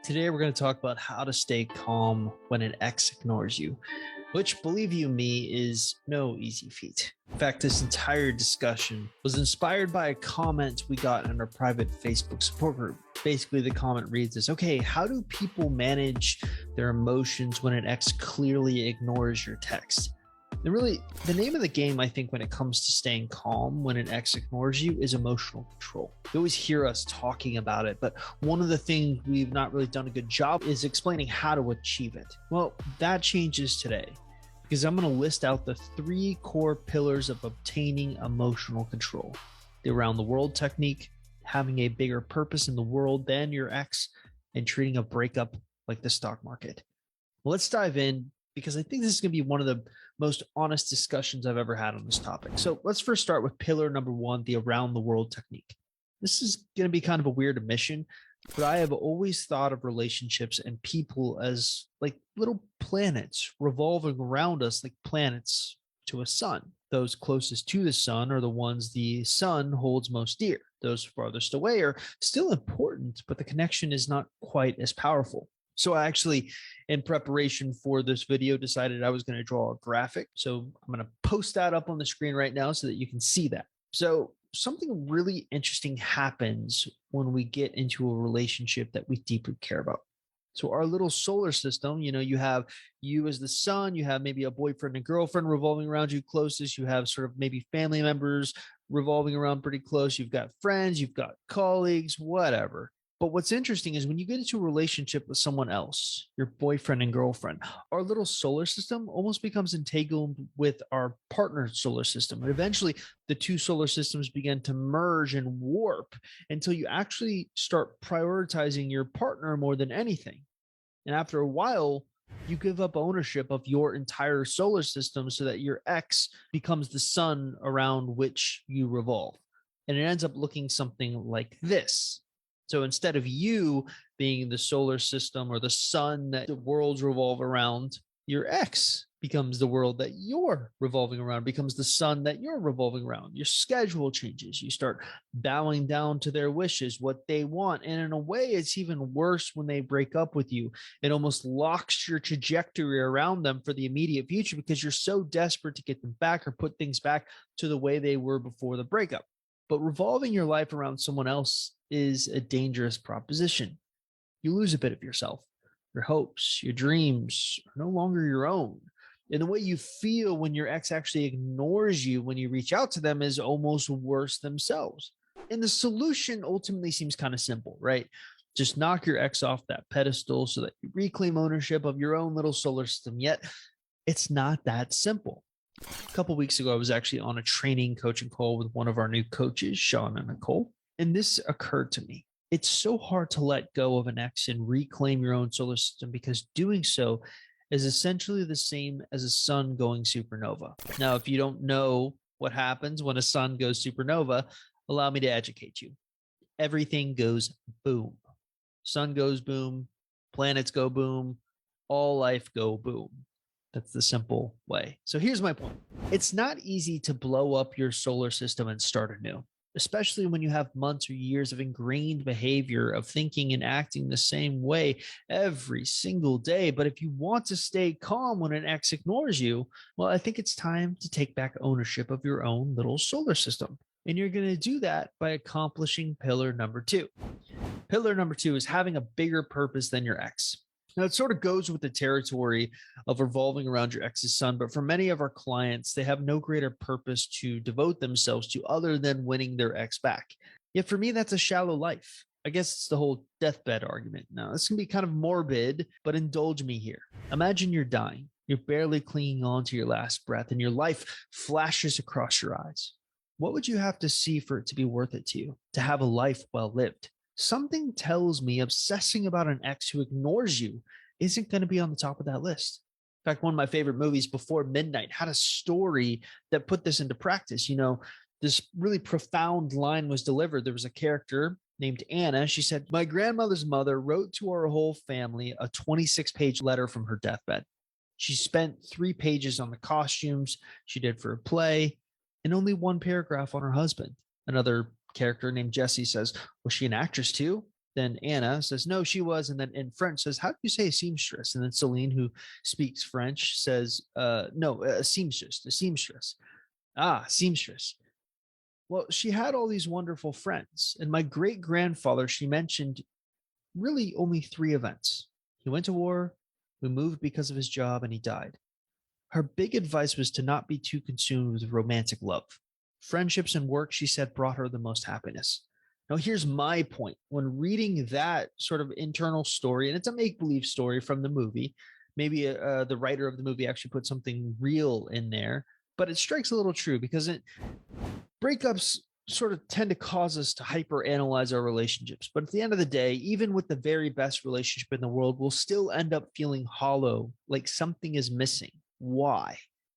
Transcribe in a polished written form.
Today, we're going to talk about how to stay calm when an ex ignores you, which, believe you me, is no easy feat. In fact, this entire discussion was inspired by a comment we got in our private Facebook support group. Basically, the comment reads as, okay, how do people manage their emotions when an ex clearly ignores your text? And really, the name of the game, I think, when it comes to staying calm when an ex ignores you is emotional control. You always hear us talking about it, but one of the things we've not really done a good job is explaining how to achieve it. Well, that changes today because I'm going to list out the 3 core pillars of obtaining emotional control: the around the world technique, having a bigger purpose in the world than your ex, and treating a breakup like the stock market. Well, let's dive in, because I think this is going to be one of the most honest discussions I've ever had on this topic. So let's first start with pillar number 1, the around the world technique. This is going to be kind of a weird admission, but I have always thought of relationships and people as like little planets revolving around us, like planets to a sun. Those closest to the sun are the ones the sun holds most dear. Those farthest away are still important, but the connection is not quite as powerful. So I actually, in preparation for this video, decided I was going to draw a graphic. So I'm going to post that up on the screen right now so that you can see that. So something really interesting happens when we get into a relationship that we deeply care about. So our little solar system, you have you as the sun, you have maybe a boyfriend and girlfriend revolving around you closest, you have sort of maybe family members revolving around pretty close, you've got friends, you've got colleagues, whatever. But what's interesting is when you get into a relationship with someone else, your boyfriend and girlfriend, our little solar system almost becomes entangled with our partner's solar system. And eventually the 2 solar systems begin to merge and warp until you actually start prioritizing your partner more than anything. And after a while, you give up ownership of your entire solar system so that your ex becomes the sun around which you revolve. And it ends up looking something like this. So instead of you being the solar system or the sun that the worlds revolve around, your ex becomes the world that you're revolving around, becomes the sun that you're revolving around. Your schedule changes. You start bowing down to their wishes, what they want. And in a way, it's even worse when they break up with you. It almost locks your trajectory around them for the immediate future because you're so desperate to get them back or put things back to the way they were before the breakup. But revolving your life around someone else is a dangerous proposition. You lose a bit of yourself. Your hopes, your dreams are no longer your own. And the way you feel when your ex actually ignores you when you reach out to them is almost worse themselves. And the solution ultimately seems kind of simple, right? Just knock your ex off that pedestal so that you reclaim ownership of your own little solar system. Yet it's not that simple. A couple of weeks ago, I was actually on a training coaching call with one of our new coaches, Sean and Nicole. And this occurred to me. It's so hard to let go of an ex and reclaim your own solar system because doing so is essentially the same as a sun going supernova. Now, if you don't know what happens when a sun goes supernova, allow me to educate you. Everything goes boom. Sun goes boom, planets go boom, all life go boom. That's the simple way. So here's my point. It's not easy to blow up your solar system and start anew, especially when you have months or years of ingrained behavior of thinking and acting the same way every single day. But if you want to stay calm when an ex ignores you, well, I think it's time to take back ownership of your own little solar system. And you're going to do that by accomplishing pillar number 2. Pillar number 2 is having a bigger purpose than your ex. Now, it sort of goes with the territory of revolving around your ex's sun, but for many of our clients, they have no greater purpose to devote themselves to other than winning their ex back. Yet for me, that's a shallow life. I guess it's the whole deathbed argument. Now, this can be kind of morbid, but indulge me here. Imagine you're dying. You're barely clinging on to your last breath, and your life flashes across your eyes. What would you have to see for it to be worth it to you, to have a life well lived? Something tells me obsessing about an ex who ignores you isn't going to be on the top of that list. In fact, one of my favorite movies, Before Midnight, had a story that put this into practice. This really profound line was delivered. There was a character named Anna. She said, "My grandmother's mother wrote to our whole family a 26-page letter from her deathbed. She spent 3 pages on the costumes she did for a play and only 1 paragraph on her husband." Another character named Jessie says, "Was she an actress too?" Then Anna says, no, she was. And then in French says, how do you say seamstress? And then Celine, who speaks French, says, no, a seamstress, a seamstress. Ah, seamstress. Well, she had all these wonderful friends. And my great grandfather, she mentioned really only three events. He went to war, we moved because of his job, and he died. Her big advice was to not be too consumed with romantic love. Friendships and work, she said, brought her the most happiness. Now, here's my point. When reading that sort of internal story, and it's a make believe story from the movie, maybe the writer of the movie actually put something real in there, but it strikes a little true because breakups sort of tend to cause us to hyper analyze our relationships. But at the end of the day, even with the very best relationship in the world, we'll still end up feeling hollow, like something is missing. Why?